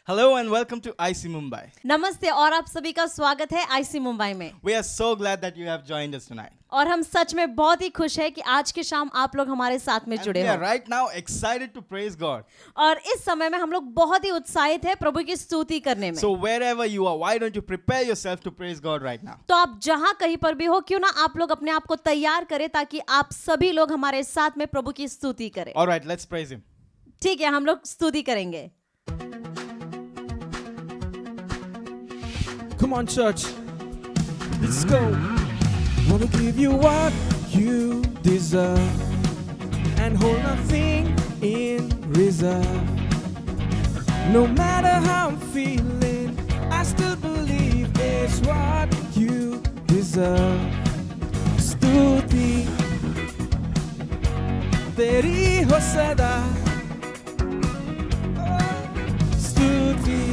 Hello and welcome to IC Mumbai. नमस्ते और आप सभी का स्वागत है आईसी मुंबई में। We are so glad that you have joined us tonight. और हम सच में बहुत ही खुश है कि आज की शाम आप लोग हमारे साथ में And जुड़े we हो। are right now excited to praise God. और इस समय में हम लोग बहुत ही उत्साहित है प्रभु की स्तुति करने में। So wherever you are, why don't you prepare yourself to praise God right now? तो आप जहां कहीं पर भी हो, क्यों ना आप लोग अपने आप को तैयार करें ताकि आप सभी लोग हमारे साथ में प्रभु की स्तुति करें। All right, let's praise Him. ठीक है, हम लोग स्तुति करेंगे। Come on, church. Let's go. Wanna give you what you deserve and hold nothing in reserve. No matter how I'm feeling, I still believe it's what you deserve. स्तुति तेरी हो सदा, स्तुति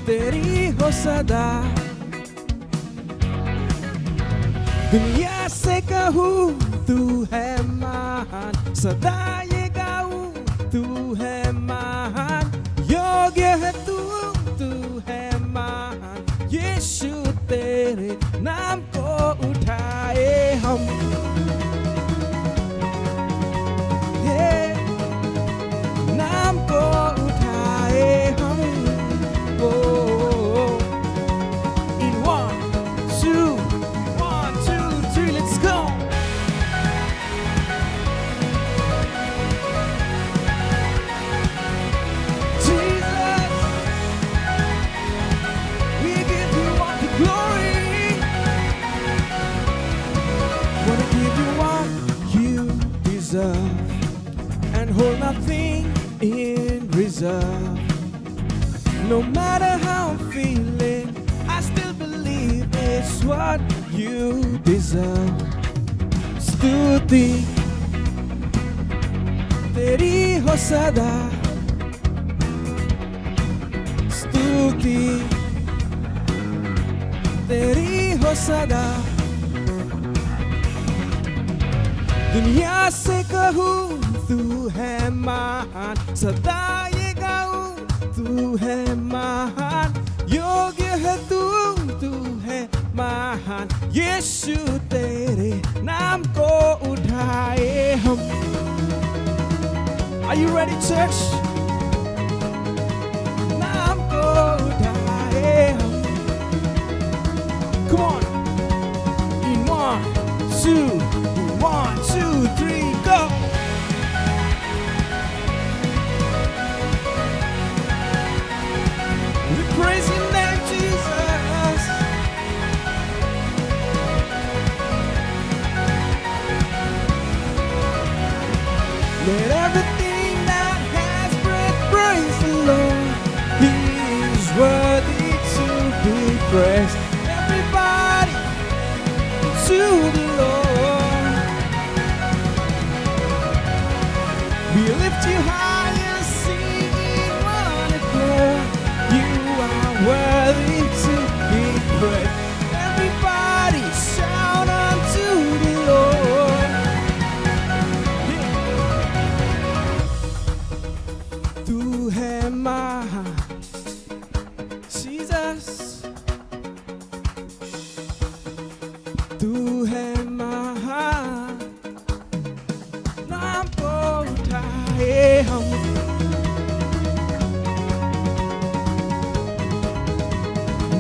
तेरी हो सदा। दुनिया से कहूँ तू है महान, सदा ये गाऊँ तू है महान। योग्य है तू है महान। यीशु तेरे नाम को उठाए हम, नाम को उठाए हम। In 1, 2, 3, let's go. Jesus, we give you all the glory. Wanna give you what you deserve and hold nothing in reserve. No matter how I'm feeling, I still believe it's what you deserve. स्तुति तेरी हो सदा, स्तुति तेरी हो सदा। दुनिया से कहूँ तू है महान, सदा ये गाऊँ तू है महान। योग्य है तू है महान। यीशु तेरे नाम को उठाए हम। Are you ready, church? नाम को उठाए हम। Come on. In 1, 2, 3, go. Praise your name, Jesus. Let everything that has breath praise the Lord. He is worthy to be praised. Everybody to the Lord. We lift you higher, singing one accord. You are worthy to be praised. Everybody shout unto the Lord. Tu है महान, Jesus. Tu है महान, नाम को उठाए हम।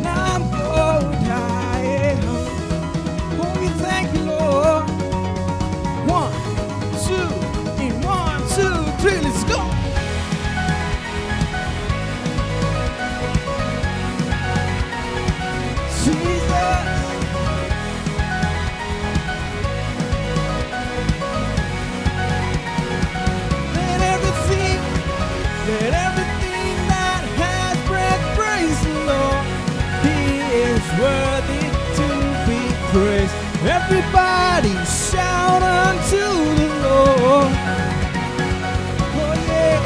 नाम को उठाए हम। Oh, we thank you, Lord. 1, 2, in 1, 2, 3, let's go. Jesus. Let everything that has breath praise the Lord. He is worthy to be praised. Everybody shout unto the Lord. Oh yeah.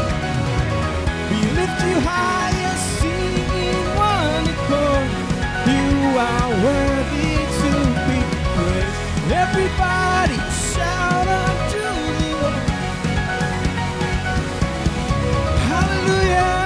We lift you higher, singing one accord. You are worthy to be praised. Everybody shout unto the Lord. Hallelujah.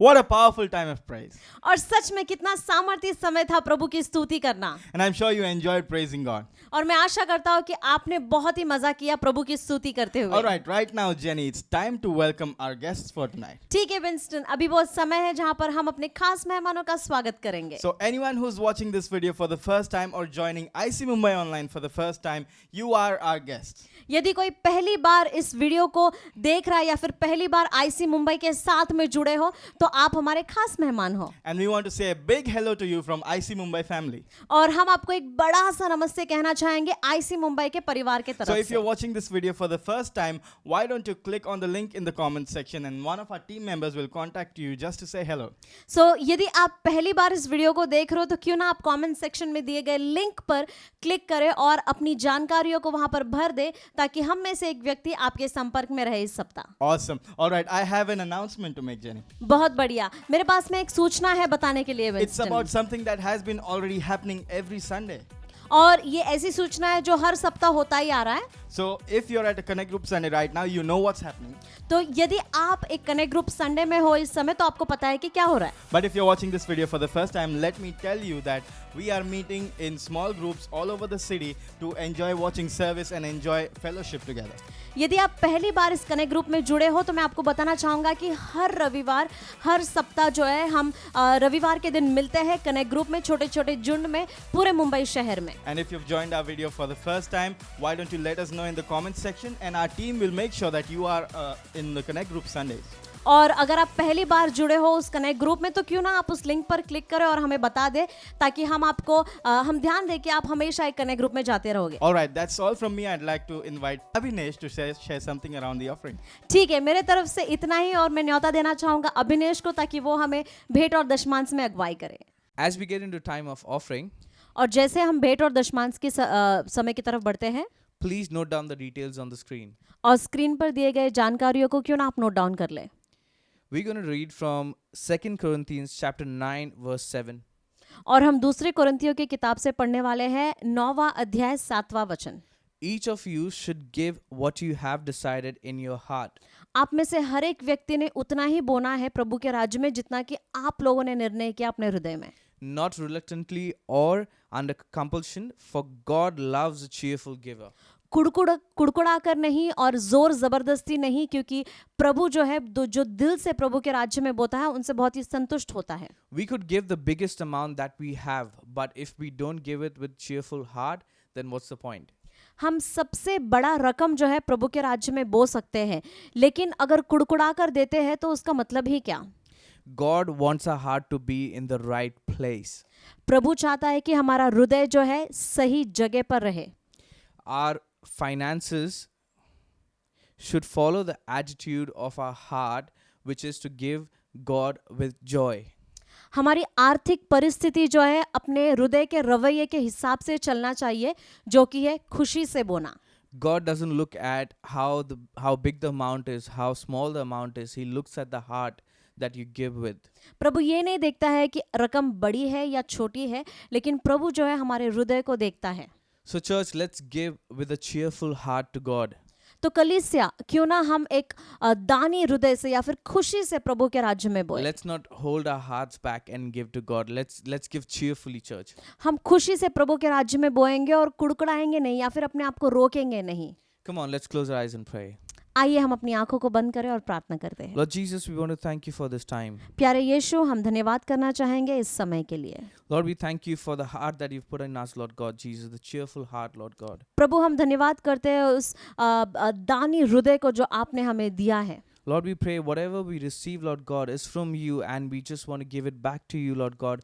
What a powerful time of praise. और सच में कितना सामर्थ्य समय था प्रभु की स्तुति करना। And I'm sure you enjoyed praising God. और मैं आशा करता हूँ कि आपने बहुत ही मजा किया प्रभु की स्तुति करते हुए। All right now, Jenny, it's time to welcome our guests for tonight. ठीक है विंस्टन, अभी वो समय है जहाँ पर हम अपने खास मेहमानों का स्वागत करेंगे। So anyone who's watching this video for the first time or joining IC Mumbai Online for the first time, you are our guests. यदि कोई पहली बार इस वीडियो को देख रहा है या फिर पहली बार आईसी मुंबई के साथ में जुड़े हो तो आप हमारे खास मेहमान हो। And we want to say a big hello to you from IC Mumbai family. और हम आपको एक बड़ा सा नमस्ते कहना चाहेंगे आईसी मुंबई के परिवार के तरफ So if से। you're watching this video for the first time, why don't you click on the link in the comment section and one of our team members will contact you just to say hello. यदि आप पहली बार इस video को देख रहे हो तो क्यों ना आप कमेंट सेक्शन में दिए गए लिंक पर क्लिक करें और अपनी जानकारियों को वहां पर भर दे ताकि हम में से एक व्यक्ति आपके संपर्क में रहे इस सप्ताह। Awesome. All right, I have an announcement to make, Jenny. बहुत बढ़िया, मेरे पास में एक सूचना है बताने के लिए It's Winston. about something that has been already happening every Sunday. और ये ऐसी सूचना है जो हर सप्ताह होता ही आ रहा है। So if you're at a Connect Group Sunday right now, you know what's happening. तो यदि आप एक कनेक्ट ग्रुप संडे में हो इस समय तो आपको पता है कि क्या हो रहा है। But if you're watching this video for the first time, let me tell you that we are meeting in small groups all over the city to enjoy watching service and enjoy fellowship together. यदि आप पहली बार इस connect group में जुड़े हो तो मैं आपको बताना चाहूंगा कि हर रविवार हर सप्ताह जो है हम रविवार के दिन मिलते हैं कनेक्ट ग्रुप में छोटे छोटे झुंड में पूरे मुंबई शहर में। And if you've joined our video for the first time, why don't you let us know in the comment section and our team will make sure that you are in the Connect Group Sundays. और अगर आप पहली बार जुड़े हो उस connect group में तो क्यों ना आप उस लिंक पर क्लिक करें और हमें बता दें ताकि हम आपको हम ध्यान दें कि आप हमेशा एक कनेक्ट ग्रुप में जाते रहोगे। All right, that's all from me. I'd like to invite Abhinesh to share something around the offering. ठीक है, मेरे तरफ से इतना ही और मैं न्योता देना चाहूंगा अभिनेश को ताकि वो हमें भेंट और दशमांश में अगुवाई करे। As we get into time of offering, और जैसे हम भेंट और दशमांश के समय की तरफ बढ़ते हैं, please note down the details on the screen. और स्क्रीन पर दिए गए जानकारियों को क्यों ना आप नोट डाउन कर लें। We're going to read from 2 Corinthians chapter 9 verse 7. और हम दूसरे कोरिन्थियों की किताब से पढ़ने वाले हैं 9वां अध्याय 7वां वचन। Each of you should give what you have decided in your heart. आप में से हर एक व्यक्ति ने उतना ही बोना है प्रभु के राज्य में जितना कि आप लोगों ने निर्णय किया अपने हृदय में। Not reluctantly or under compulsion, for God loves a cheerful giver. कुड़कुड़ा कर नहीं और जोर जबरदस्ती नहीं, क्योंकि प्रभु जो है जो दिल से प्रभु के राज्य में बोता है उनसे बहुत ही संतुष्ट होता है। We could give the biggest amount that we have, but if we don't give it with cheerful heart, then what's the point? हम सबसे बड़ा रकम जो है प्रभु के राज्य में बो सकते हैं, लेकिन अगर कुड़कुड़ा कर देते हैं तो उसका मतलब ही क्या? God wants our heart to be in the right place. प्रभु चाहता है कि हमारा हृदय जो है सही जगह पर रहे। Our finances should follow the attitude of our heart, which is to give God with joy. हमारी आर्थिक परिस्थिति जो है अपने हृदय के रवैये के हिसाब से चलना चाहिए, जो कि है खुशी से बोना। God doesn't look at how big the amount is, how small the amount is. He looks at the heart that you give with. प्रभु ये नहीं देखता है कि रकम बड़ी है या छोटी है, लेकिन प्रभु जो है हमारे हृदय को देखता है। So church, let's give with a cheerful heart to God. तो कलीसिया क्यों ना हम एक दानी हृदय से या फिर खुशी से प्रभु के राज्य में बोले। Let's not hold our hearts back and give to God. Let's give cheerfully, church. हम खुशी से प्रभु के राज्य में बोएंगे और कुड़कुड़ाएंगे नहीं या फिर अपने आप को रोकेंगे नहीं। Come on, let's close our eyes and pray. आइए हम अपनी आंखों को बंद करें और प्रार्थना करते हैं। Lord Jesus, we want to thank you for this time. प्यारे यीशु, हम धन्यवाद करना चाहेंगे इस समय के लिए। Lord, we thank you for the heart that you've put in us, Lord God Jesus, the cheerful heart, Lord God. प्रभु, हम धन्यवाद करते हैं उस दानी हृदय को जो आपने हमें दिया है। Lord, we pray whatever we receive, Lord God, is from you, and we just want to give it back to you, Lord God,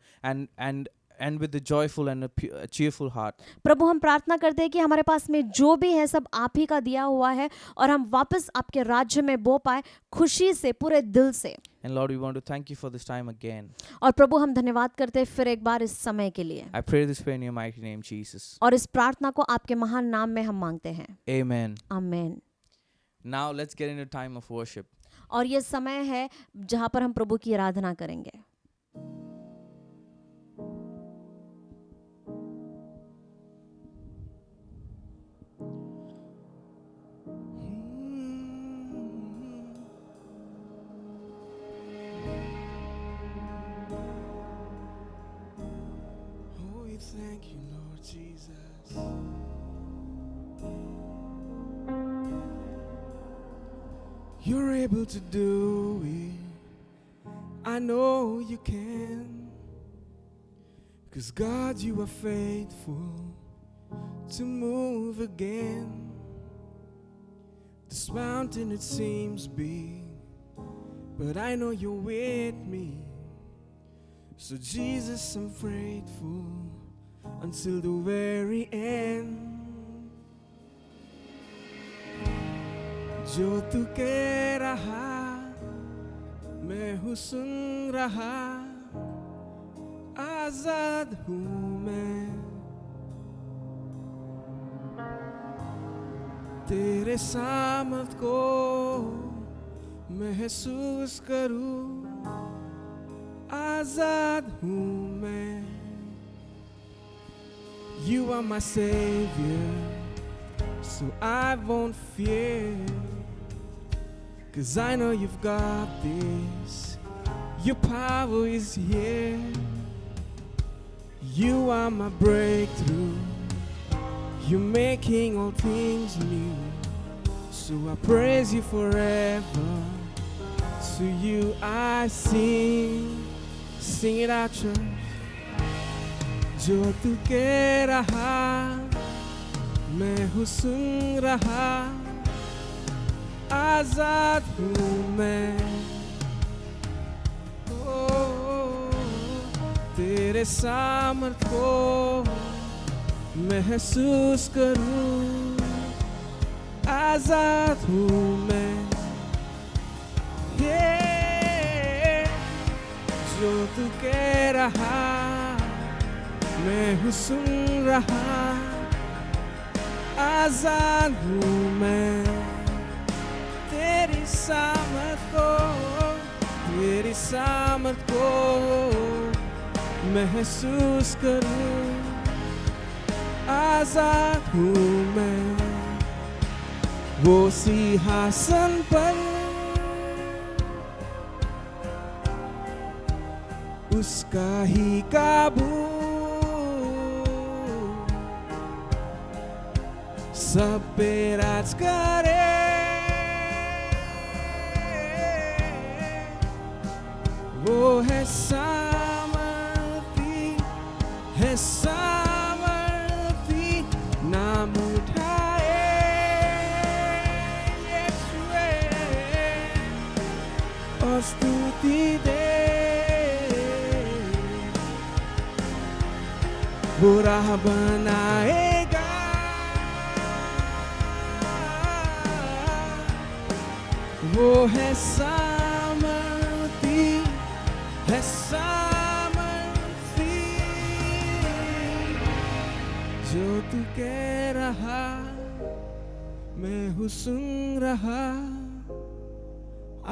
and with a joyful and a cheerful heart. प्रभु, हम प्रार्थना करते हैं कि हमारे पास में जो भी है सब आप ही का दिया हुआ है और हम वापस आपके राज्य में बो पाए खुशी से, पूरे दिल से। And Lord, we want to thank you for this time again. और प्रभु, हम धन्यवाद करते हैं फिर एक बार इस समय के लिए। I pray this prayer in your mighty name, Jesus. और इस प्रार्थना को आपके महान नाम में हम मांगते हैं। Amen. आमीन। Now let's get into time of worship. और ये समय है जहाँ पर हम प्रभु की आराधना करेंगे। Jesus. You're able to do it. I know you can. 'Cause God, you are faithful to move again. This mountain, it seems big, but I know you're with me. So Jesus, I'm faithful until the very end. जो तू कह रहा मैं हूँ सुन रहा, आजाद हूँ मैं तेरे सामर्थ को महसूस करूँ, आजाद हूँ मैं. You are my savior, so I won't fear. 'Cause I know you've got this, your power is here. You are my breakthrough, you're making all things new. So I praise you forever, to you I sing. Sing it out, church. जो तू कह रहा मैं हूँ सुन रहा, आजाद हूँ मैं. तेरे सामर्थ को महसूस करूँ, आजाद हूँ मैं. जो तू कह रहा मैं हूँ सुन रहा, आजाद हूँ मैं. तेरी सामर्थ को महसूस करूँ, आजाद हूँ मैं. वो सिंहासन पर उसका ही काबू, सब पे राज करे. वो है सामर्थी, नाम उठाए यीशुए और स्तुति दे. वो राह बनाएगा, वो है सामर्थी, है सामर्थी. जो तू कह रहा मैं हूँ सुन रहा,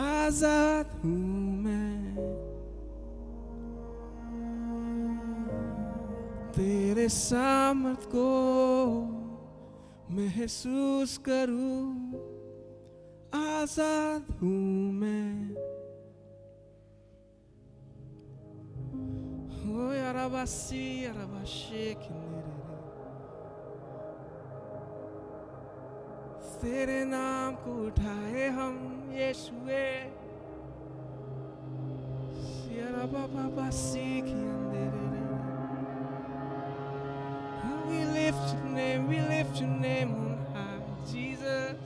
आजाद हूँ मैं. तेरे सामर्थ को महसूस करूँ, आजाद हूँ मैं. ओ याराबासी याराबाशी तेरे नाम को उठाए हम यीशुए. याराबाबासी we lift your name on high, Jesus.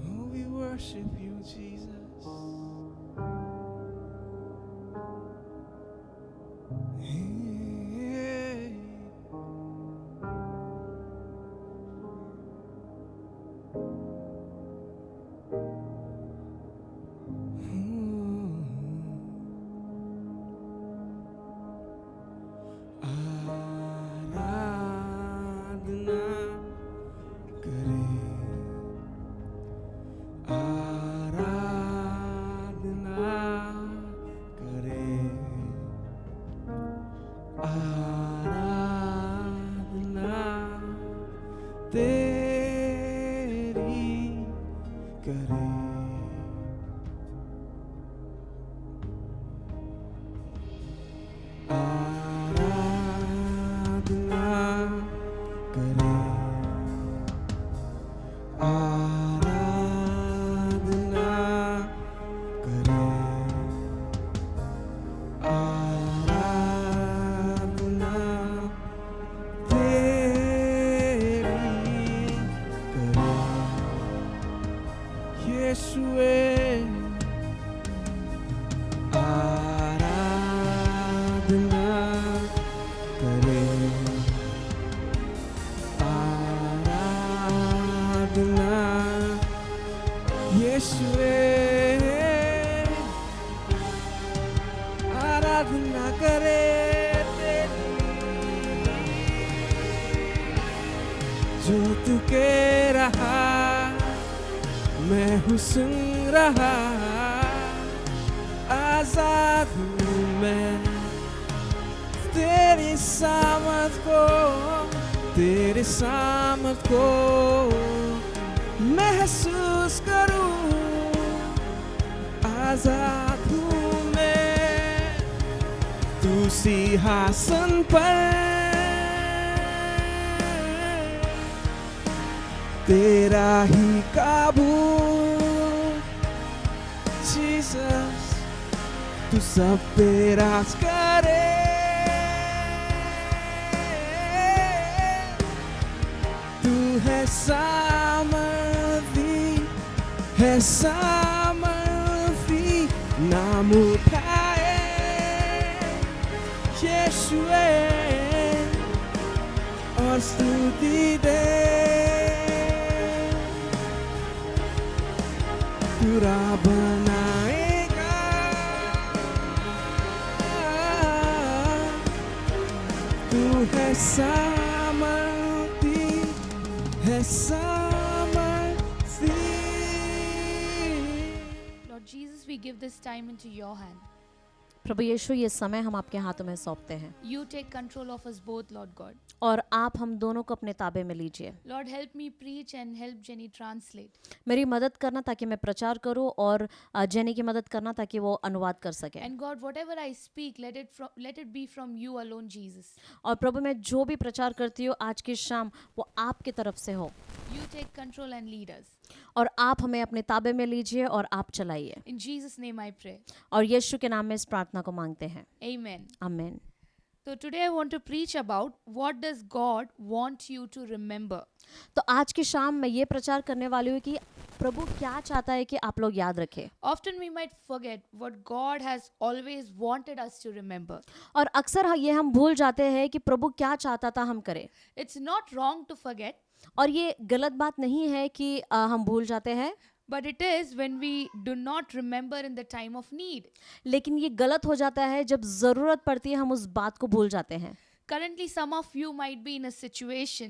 Oh, we worship you, Jesus. आराधना करे तेरी, जो तू कह रहा मैं हूँ सुन रहा, आजाद हूँ मैं तेरी सामत को महसूस करूं, आजाद हूँ मैं, तू सिंहासन पर तेरा ही काबू, जीसस तू सब पे राज करे, तू है सामर्थी, नाम उठाए यीशुए और स्तुति दे, पूरा बनाएगा, तू है सामर्थी, है सामर्थी। Lord Jesus, we give this time into your hand. प्रभु यीशु, ये समय हम आपके हाथों में सौंपते हैं You take control of us both, Lord God. और आप हम दोनों को अपने ताबे में लीजिए। Lord, help me preach and help Jenny translate. मेरी मदद करना ताकि मैं प्रचार करूं और जेनी की मदद करना ताकि वो अनुवाद कर सके। And God, whatever I speak, let it be from you alone, Jesus. और प्रभु मैं जो भी प्रचार करती हूँ आज की शाम वो आपकी तरफ से हो You take control and lead us. और आप हमें अपने ताबे में लीजिए और आप चलाइए। In Jesus' name I pray. और यीशु के नाम में इस प्रार्थना को मांगते हैं, Amen. आमीन। So today I want to preach about what does God want you to remember. तो आज की शाम मैं ये प्रचार करने वाली हूँ कि प्रभु क्या चाहता है कि आप लोग याद रखें। Often we might forget what God has always wanted us to remember. और अक्सर ये हम भूल जाते हैं कि प्रभु क्या चाहता था हम करें। It's not wrong to forget, और ये गलत बात नहीं है कि हम भूल जाते हैं, but it is when we do not remember in the time of need. लेकिन ये गलत हो जाता है जब जरूरत पड़ती है हम उस बात को भूल जाते हैं। Currently, some of you might be in a situation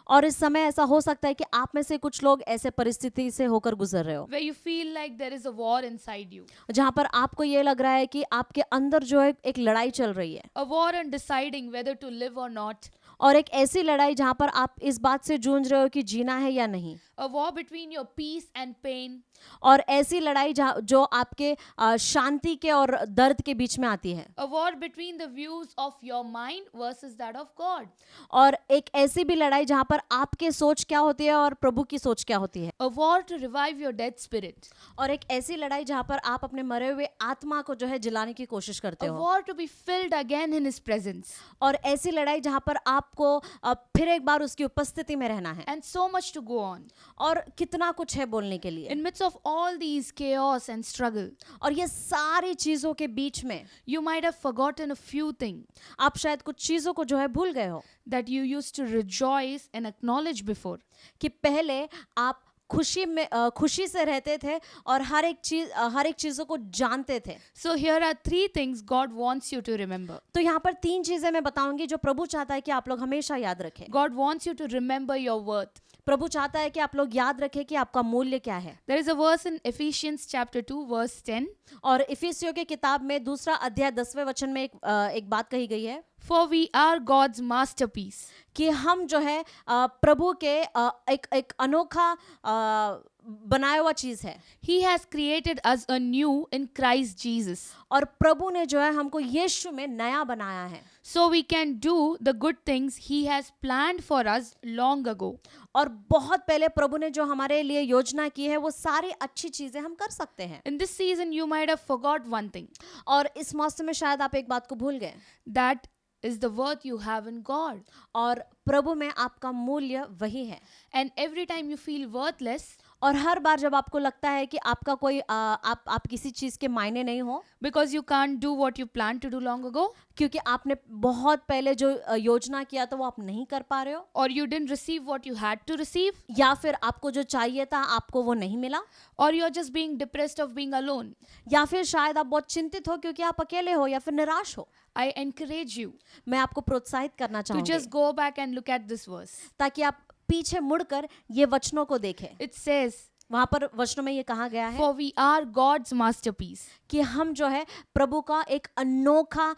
और इस समय ऐसा हो सकता है कि आप में से कुछ लोग ऐसे परिस्थिति से होकर गुजर रहे हो where you feel like there is a war inside you. जहाँ पर आपको ये लग रहा है कि आपके अंदर जो है एक लड़ाई चल रही है, A war in deciding whether to live or not. और एक ऐसी लड़ाई जहाँ पर आप इस बात से जूझ रहे हो कि जीना है या नहीं, A war between your peace and pain. और ऐसी लड़ाई जो आपके शांति के और दर्द के बीच में आती है, A war between the views of your mind versus that of God. और एक ऐसी भी लड़ाई जहाँ पर आपके सोच क्या होती है और प्रभु की सोच क्या होती है, A war to revive your dead spirit. और एक ऐसी लड़ाई जहाँ पर आप अपने मरे हुए आत्मा को जो है जिलाने की कोशिश करते A हो, war to be filled again in His presence. और ऐसी लड़ाई जहाँ पर आपको फिर एक बार उसकी उपस्थिति में रहना है, And so much to go on. और कितना कुछ है बोलने के लिए। In midst of all these chaos and struggle, और ये सारी चीजों के बीच में you might have forgotten a few things आप शायद कुछ चीजों को जो है भूल गए हो that you used to rejoice and acknowledge before. कि पहले आप खुशी से रहते थे और हर एक चीजों को जानते थे। So here are 3 things God wants you to remember. तो यहाँ पर 3 चीजें मैं बताऊंगी जो प्रभु चाहता है कि आप लोग हमेशा याद रखें। God wants you to remember your worth. प्रभु चाहता है कि आप लोग याद रखें कि आपका मूल्य क्या है। There is a verse in Ephesians chapter 2 verse 10. और इफिसियों के किताब में 2 अध्याय 10वें वचन में एक बात कही गई है For we are God's masterpiece. कि हम जो है प्रभु के एक अनोखा बनाया हुआ चीज है, He has created us anew in Christ Jesus. और प्रभु ने जो है हमको यीशु में नया बनाया है, So we can do the good things He has planned for us long ago. और बहुत पहले प्रभु ने जो हमारे लिए योजना की है वो सारी अच्छी चीजें हम कर सकते हैं। In this season, you might have forgot one thing. और इस मौसम में शायद आप एक बात को भूल गए, That is the worth you have in God. और प्रभु में आपका मूल्य वही है। And every time you feel worthless, और हर बार जब आपको लगता है कि आपका कोई आप किसी चीज के मायने नहीं हो, because you can't do what you planned to do long ago, क्योंकि आपने बहुत पहले जो योजना किया था वो आप नहीं कर पा रहे हो, or you didn't receive what you had to receive, या फिर आपको जो चाहिए था आपको वो नहीं मिला, or you're just being depressed of being alone, या फिर शायद आप बहुत चिंतित हो क्योंकि आप अकेले हो या फिर निराश हो, I encourage you मैं आपको प्रोत्साहित करना to चाहूंगी just go back and look at this verse. ताकि आप पीछे मुड़कर ये वचनों को देखें. It says, वहां पर वचनों में ये कहा गया है for we are God's masterpiece. कि हम जो है प्रभु का एक अनोखा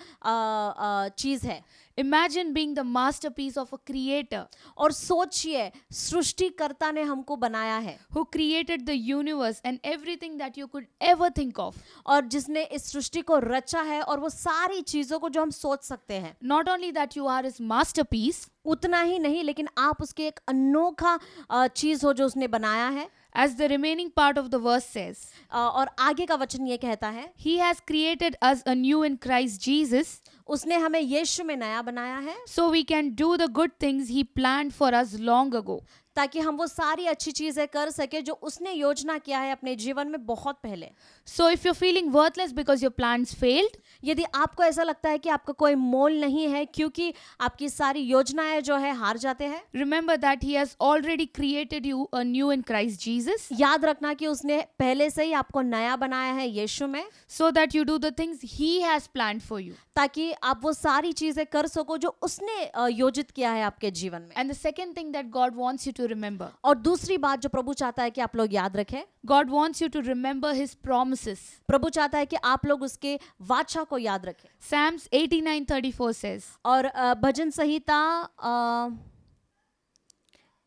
चीज है. Imagine being the masterpiece of a creator और सोचिए सृष्टिकर्ता ने हमको बनाया है, who created the universe and everything that you could ever think of. और जिसने इस सृष्टि को रचा है और वो सारी चीजों को जो हम सोच सकते हैं. Not only that you are his masterpiece, उतना ही नहीं, लेकिन आप उसके एक अनोखा चीज हो जो उसने बनाया है. as the remaining part of the verse says, और आगे का वचन ये कहता है, he has created us anew in Christ Jesus, उसने हमें यीशु में नया बनाया है so we can do the good things he planned for us long ago. ताकि हम वो सारी अच्छी चीजें कर सके जो उसने योजना किया है अपने जीवन में बहुत पहले. So if you're feeling worthless because your plans failed, यदि आपको ऐसा लगता है कि आपका कोई मोल नहीं है क्योंकि आपकी सारी योजनाएं जो है हार जाते हैं, remember that he has already created you anew in Christ Jesus, याद रखना कि उसने पहले से ही आपको नया बनाया है यीशु में, so that you do the things he has planned for you. ताकि आप वो सारी चीजें कर सको जो उसने योजित किया है आपके जीवन में. And the second thing that God wants you to remember, और दूसरी बात जो प्रभु चाहता है कि आप लोग याद रखें, God wants you to remember his promises. प्रभु चाहता है कि आप लोग उसके वाचा को याद रखें. Psalms 89:34 says, और भजन संहिता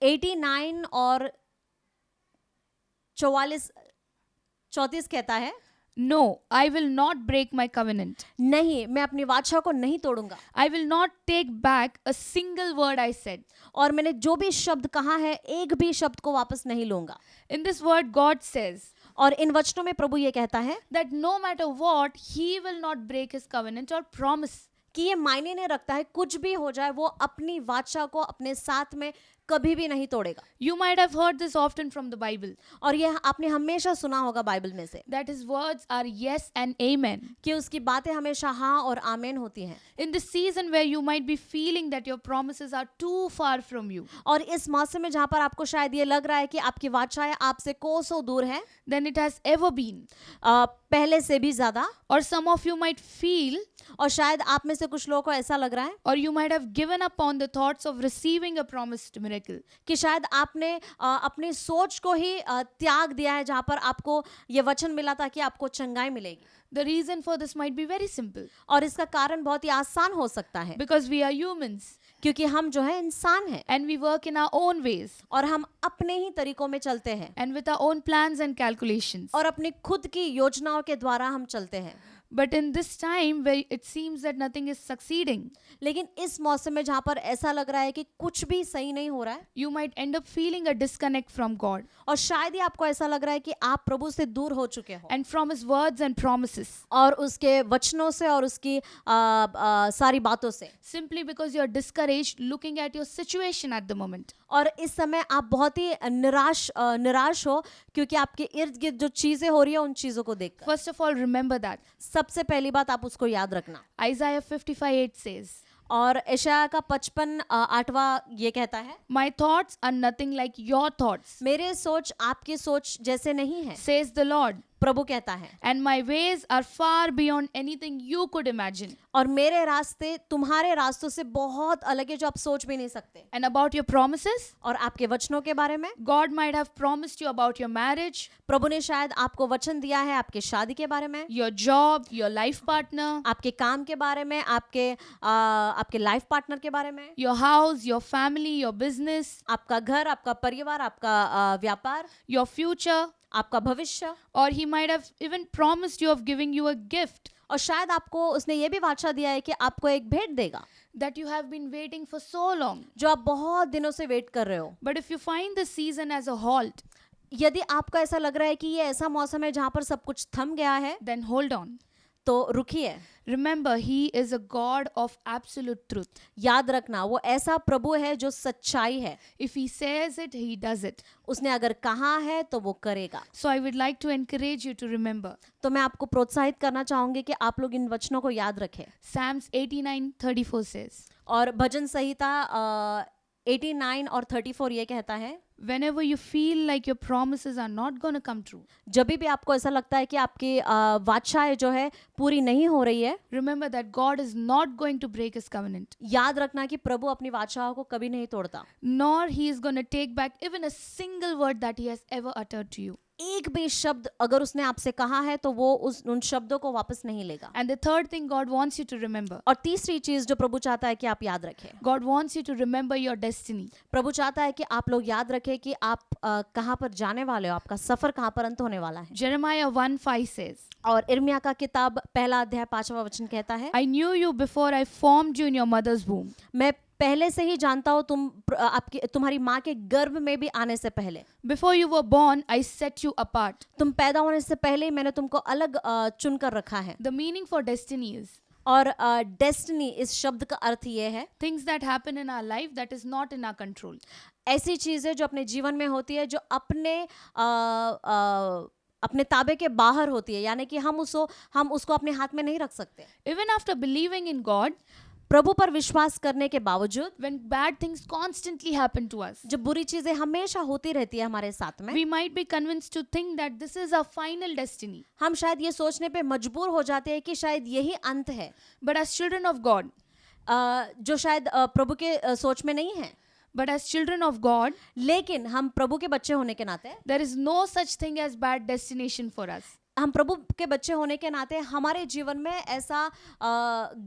89 और 34 कहता है, no, I will not break my covenant. नहीं, मैं अपनी वाचा को नहीं तोड़ूंगा, I will not take back a single word I said. और मैंने जो भी शब्द कहा है एक भी शब्द को वापस नहीं लूंगा. In this word, God says और इन वचनों में प्रभु ये कहता है that no matter what, he will not break his covenant or promise. कि ये मायने नहीं रखता है, कुछ भी हो जाए वो अपनी वाचा को अपने साथ में कभी भी नहीं तोड़ेगा. You might have heard this often from the Bible, और ये आपने हमेशा सुना होगा बाइबल में से that his words are yes and amen. कि उसकी बातें हमेशा हाँ और आमीन होती हैं. In this season where you might be feeling that your promises are too far from you, और इस मौसम में जहाँ पर आपको शायद ये लग रहा है कि आपकी वाचाएं आपसे कोसों दूर है, than it has ever been. पहले से भी ज्यादा, Or some of you might feel, और शायद आप में से कुछ लोगों को ऐसा लग रहा है or you might have given up on the thoughts of receiving a promised miracle. कि शायद आपने अपनी सोच को ही त्याग दिया है जहाँ पर आपको ये वचन मिला था कि आपको चंगाई मिलेगी. The reason for this might be very simple, और इसका कारण बहुत ही आसान हो सकता है, because we are humans क्योंकि हम जो है इंसान हैं and we work in our own ways और हम अपने ही तरीकों में चलते हैं and with our own plans and calculations. और अपनी खुद की योजनाओं के द्वारा हम चलते हैं. But in this time where it seems that nothing is succeeding, लेकिन इस मौसम में जहाँ पर ऐसा लग रहा है कि कुछ भी सही नहीं हो रहा है, you might end up feeling a disconnect from God और शायद ही आपको ऐसा लग रहा है कि आप प्रभु से दूर हो चुके हो and from his words and promises, और उसके वचनों से और उसकी सारी बातों से, simply because you are discouraged looking at your situation at the moment. और इस समय आप बहुत ही निराश हो क्योंकि आपके इर्द गिर्द जो चीजें हो रही है उन चीजों को देखकर. First of all, remember that सबसे पहली बात आप उसको याद रखना. Isaiah 55:8 says, और यशायाह का 55:8 ये कहता है, my thoughts are nothing like your thoughts, मेरे सोच आपकी सोच जैसे नहीं है, says the Lord, प्रभु कहता है, and my ways are far beyond anything you could imagine. और मेरे रास्ते तुम्हारे रास्तों से बहुत अलग है जो आप सोच भी नहीं सकते. And about your promises, और आपके वचनों के बारे में God might have promised you about your marriage, प्रभु ने शायद आपको वचन दिया है आपके शादी के बारे में, your job, your life partner, आपके काम के बारे में, आपके लाइफ पार्टनर के बारे में, your house, your family, your business, आपका घर, आपका परिवार, आपका व्यापार, your future, आपका भविष्य. or he might have even promised you of giving you a gift और शायद आपको उसने ये भी वाचा दिया है कि आपको एक भेंट देगा that you have been waiting for so long. जो आप बहुत दिनों से वेट कर रहे हो. But if you find the season as a halt, यदि आपको ऐसा लग रहा है कि ये ऐसा मौसम है जहाँ पर सब कुछ थम गया है, then hold on. तो रुकिए, Remember, He is a God of absolute truth. याद रखना वो ऐसा प्रभु है जो सच्चाई है. If He says it, He does it. उसने अगर कहा है तो वो करेगा. So I would like to encourage you to remember तो मैं आपको प्रोत्साहित करना चाहूंगी कि आप लोग इन वचनों को याद रखें. Psalms 89:34 says, और भजन संहिता 89 और 34 ये कहता है, whenever you feel like your promises are not going to come true, जब भी आपको ऐसा लगता है कि आपकी वाचाएं जो है पूरी नहीं हो रही है, remember that God is not going to break His covenant, याद रखना कि प्रभु अपनी वाचाओं को कभी नहीं तोड़ता. nor He is going to take back even a single word that He has ever uttered to you. एक भी शब्द अगर उसने आपसे कहा है तो वो उन शब्दों को वापस नहीं लेगा. And the third thing God wants you to remember, और तीसरी चीज जो प्रभु चाहता है कि आप याद रखें, God wants you to remember your destiny. प्रभु चाहता है कि आप लोग याद रखें कि आप कहाँ पर जाने वाले हो, आपका सफर कहाँ पर अंत होने वाला है. Jeremiah 1:5 says, और इर्मिया का किताब 1 अध्याय 5वां वचन कहता है, I knew you before I formed you in your mother's womb. मैं पहले से ही जानता हूँ तुम्हारी माँ के गर्भ में भी आने से पहले, Before you were born, I set you apart. तुम पैदा होने से पहले ही मैंने तुमको अलग चुन कर रखा है. The meaning for destiny is और डेस्टिनी इस शब्द का अर्थ ये है, things that happen in our life that is not in our control. ऐसी चीजें जो अपने जीवन में होती है जो अपने ताबे के बाहर होती है, यानी कि हम उसको अपने हाथ में नहीं रख सकते. Even after believing in God, प्रभु पर विश्वास करने के बावजूद when bad things constantly happen to us, जब बुरी चीजें हमेशा होती रहती है हमारे साथ में, we might be convinced to think that this is our final destiny. हम शायद ये सोचने पे मजबूर हो जाते हैं कि शायद यही अंत है, But as children of God, जो शायद प्रभु के सोच में नहीं है. but as children of God, लेकिन हम प्रभु के बच्चे होने के नाते, there is no such thing as bad destination for us. हम प्रभु के बच्चे होने के नाते हमारे जीवन में ऐसा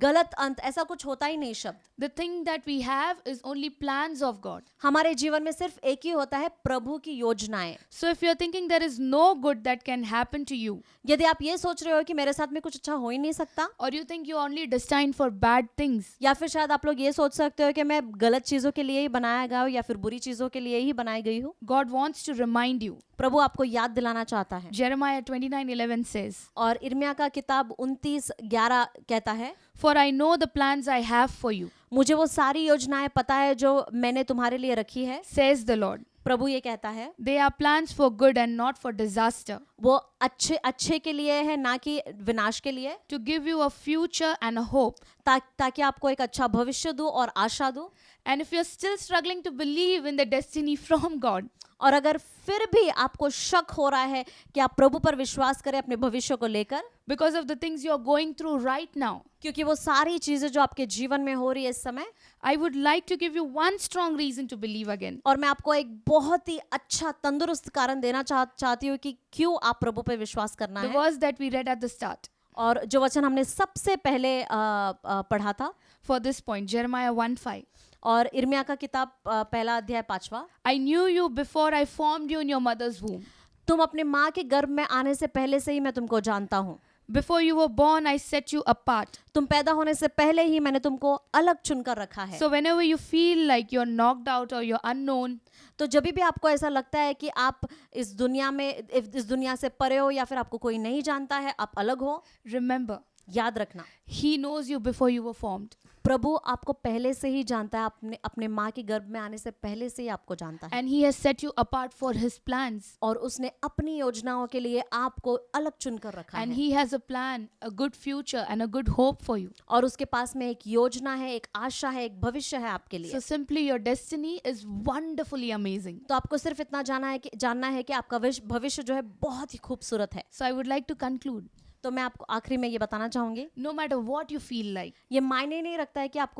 गलत अंत ऐसा कुछ होता ही नहीं. शब्द The thing that we have is only plans of God. हमारे जीवन में सिर्फ एक ही होता है, प्रभु की योजनाएं. So if you're thinking there is no good that can happen to you, यदि आप ये सोच रहे हो कि मेरे साथ में कुछ अच्छा हो ही नहीं सकता, or you think you're only destined for bad things, या फिर शायद आप लोग ये सोच सकते हो कि मैं गलत चीजों के लिए ही बनाया गया हूँ या फिर बुरी चीजों के लिए ही बनाई गई हूँ, God wants to remind you. प्रभु आपको याद दिलाना चाहता है. Jeremiah 29:11 says, और इर्मिया का किताब 29:11 कहता है, For I know the plans I have for you, मुझे वो सारी योजनाएं पता है जो मैंने तुम्हारे लिए रखी है. says the Lord. प्रभु ये कहता है, They are plans for good and not for disaster, वो अच्छे के लिए है, ना कि विनाश के लिए, to give you a future and a hope. ताकि आपको एक अच्छा भविष्य दूं और आशा दूं. And if you're still struggling to believe in the destiny from God, और अगर फिर भी आपको शक हो रहा है कि आप प्रभु पर विश्वास करें अपने भविष्य को लेकर, because of the things you're going through right now, क्योंकि वो सारी चीजें जो आपके जीवन में हो रही है इस समय, I would like to give you one strong reason to believe again. और मैं आपको एक बहुत ही अच्छा तंदुरुस्त कारण देना चाहती हूँ कि क्यों आप प्रभु पर विश्वास करना The है. verse that we read at the start और जो वचन हमने सबसे पहले पढ़ा था, for this point, Jeremiah 1:5. और इर्मिया का किताब 1 अध्याय 5वां, I knew you before I formed you in your mother's womb. तुम अपने माँ के गर्भ में आने से पहले से ही मैं तुमको जानता हूँ. Before you were born, I set you apart. तुम पैदा होने से पहले ही मैंने तुमको अलग चुनकर रखा है. So whenever you feel like you're knocked out or you're unknown, तो जब भी आपको ऐसा लगता है कि आप इस दुनिया से परे हो या फिर आपको कोई नहीं जानता है, आप अलग हो, remember, याद रखना He knows you before you were formed. प्रभु आपको पहले से ही जानता है, अपने माँ के गर्भ में आने से पहले से ही आपको जानता है. And He has set you apart for His plans. और उसने अपनी योजनाओं के लिए आपको अलग चुनकर रखा And है. He has a plan, a good future and a good hope for you. और उसके पास में एक योजना है, एक आशा है, एक भविष्य है आपके लिए. So simply your destiny is wonderfully amazing. तो आपको सिर्फ इतना जानना है कि आपका भविष्य जो है बहुत ही खूबसूरत है. So I would like to conclude. तो मैं आपको आखिरी में ये बताना चाहूंगी, No matter what you feel like, ये मायने नहीं रखता है कि आप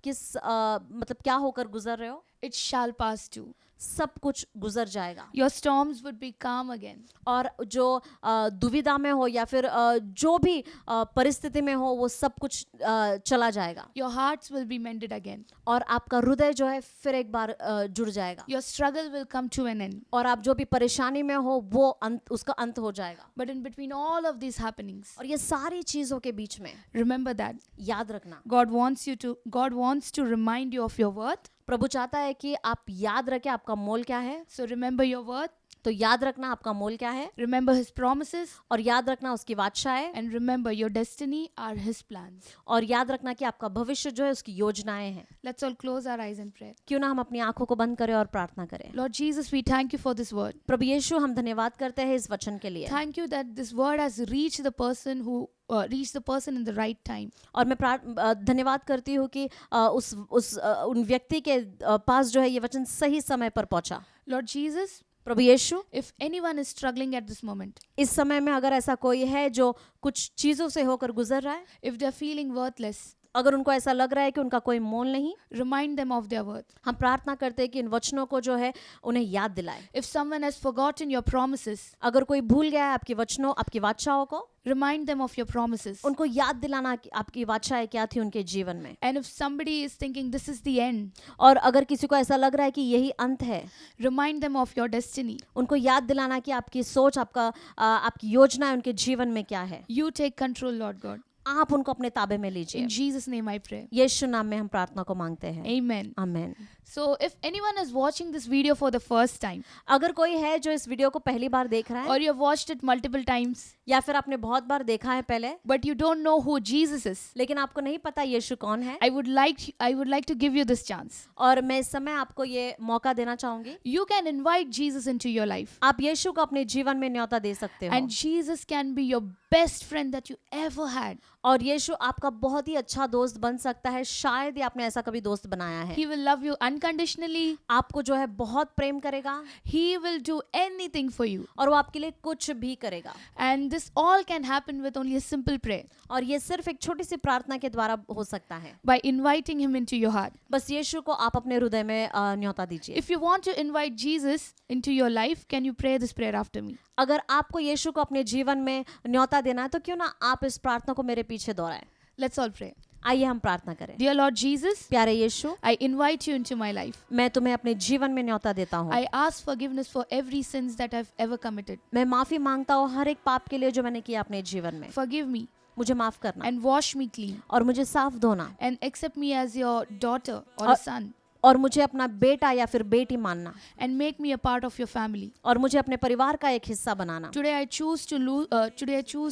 किस मतलब क्या होकर गुजर रहे हो, it shall pass too. सब कुछ गुजर जाएगा. Your storms would be calm again. और जो दुविधा में हो या फिर जो भी परिस्थिति में हो, वो सब कुछ चला जाएगा. Your hearts will be mended again. और आपका हृदय जो है फिर एक बार जुड़ जाएगा. Your struggle will come to an end. और आप जो भी परेशानी में हो वो उसका अंत हो जाएगा. But in between all of these happenings, और ये सारी चीजों के बीच में remember that याद रखना, God wants to remind you of your worth. प्रभु चाहता है कि आप याद रखें आपका मोल क्या है. So remember your worth. तो याद रखना आपका मोल क्या है, remember His promises, और याद रखना उसकी वाचाएं, and remember your destiny are His plans. और याद रखना कि आपका भविष्य जो है उसकी योजनाएं हैं। Let's all close our eyes in prayer. क्यों ना हम अपनी आंखों को बंद करें और प्रार्थना करें। Lord Jesus, we thank you for this word. प्रभु यीशु, हम धन्यवाद करते हैं इस वचन के लिए, Thank you that this word has reached the person who reached the person in the right time. और मैं धन्यवाद करती हूँ कि उन व्यक्ति के पास जो है ये वचन सही समय पर पहुंचा। Lord Jesus, Prabhu Yeshu, if anyone is struggling at this moment, इस समय में अगर ऐसा कोई है जो कुछ चीजों से होकर गुजर रहा है, if they're feeling worthless, अगर उनको ऐसा लग रहा है कि उनका कोई मोल नहीं, remind them of their worth. हम प्रार्थना करते हैं कि इन वचनों को जो है उन्हें याद दिलाए। If someone has forgotten your promises, अगर कोई भूल गया है आपकी वचनों, आपकी वाचाओं को, remind them of your promises. उनको याद दिलाना कि आपकी वाचाएं क्या थी उनके जीवन में। And if somebody is thinking this is the end, और अगर किसी को ऐसा लग रहा है कि यही अंत है, remind them of your destiny. उनको याद दिलाना कि आपकी सोच, आपकी योजना उनके जीवन में क्या है। You take control, Lord God. आप उनको अपने ताबे में लीजिए। In Jesus' name I pray. यीशु नाम में हम प्रार्थना को मांगते हैं, Amen. आमीन। So if anyone is watching this video for the first time, अगर कोई है जो इस वीडियो को पहली बार देख रहा है, or you have watched it multiple times, या फिर आपने बहुत बार देखा है पहले, but you don't know who Jesus is, लेकिन आपको नहीं पता यीशु कौन है, I would like to give you this chance. और मैं इस समय आपको ये मौका देना चाहूंगी। You can invite Jesus into your life, आप यीशु को अपने जीवन में न्योता दे सकते हो, and Jesus can be your best friend that you ever had. और यीशु आपका बहुत ही अच्छा दोस्त बन सकता है। शायद ही आपने ऐसा कभी दोस्त बनाया है। He will love you unconditionally. आपको जो है बहुत प्रेम करेगा, He will do anything for you. और वो आपके लिए कुछ भी करेगा। And this all can happen with only a simple prayer, और ये सिर्फ एक छोटी सी प्रार्थना के द्वारा हो सकता है। by inviting Him into your heart. बस यीशु को आप अपने हृदय में न्योता दीजिए। If you want to invite Jesus into your life, can you pray this prayer after me? अगर आपको यीशु को अपने जीवन में न्योता देना है तो क्यों ना आप इस प्रार्थना को मेरे पीछे दोहराएं। Let's all pray. आइए हम प्रार्थना करें। Dear Lord Jesus, प्यारे यीशु, I invite you into my life. मैं तुम्हें अपने जीवन में न्योता देता हूँ। I ask forgiveness for every sins that I've ever committed. मैं माफी मांगता हूँ हर एक पाप के लिए जो मैंने किया अपने जीवन में। Forgive me मुझे माफ करना and wash me clean और मुझे साफ धोना, and accept me as your daughter or a son, और मुझे अपना बेटा या फिर बेटी मानना, and make me a part of your family. और मुझे अपने परिवार का एक हिस्सा बनाना। Today I choose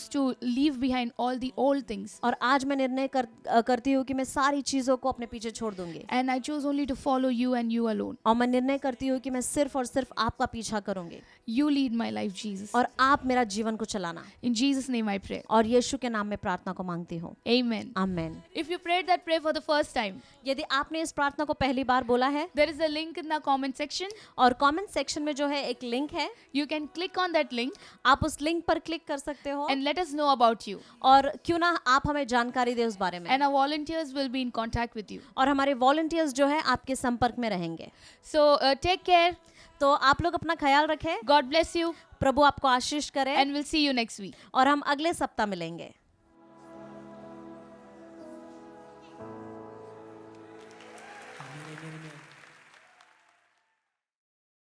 to leave behind all the old things, और आज मैं निर्णय करती हूँ कि मैं सारी चीजों को अपने पीछे छोड़ दूंगी, and I choose only to follow you and you alone. और मैं निर्णय करती हूँ कि मैं सिर्फ और सिर्फ आपका पीछा करूंगी, You lead my life, Jesus. और आप मेरा जीवन को चलाना। In Jesus' name I pray. और यीशु के नाम में प्रार्थना को मांगती हूँ, Amen. आमीन। If you prayed that prayer for the first time, यदि आपने इस प्रार्थना को पहली बार बोला है, there is a link in the comment section. और कमेंट सेक्शन में जो है एक लिंक है, You can click on that link आप उस लिंक पर क्लिक कर सकते हो, and let us know about you. और क्यों ना आप हमें जानकारी दें उस बारे में, And our volunteers will be in contact with you. और हमारे वॉलंटियर्स जो है आपके संपर्क में रहेंगे। So take care. तो आप लोग अपना ख्याल रखें, God bless you. प्रभु आपको आशीष करे, And we'll see you next week. और हम अगले सप्ताह मिलेंगे।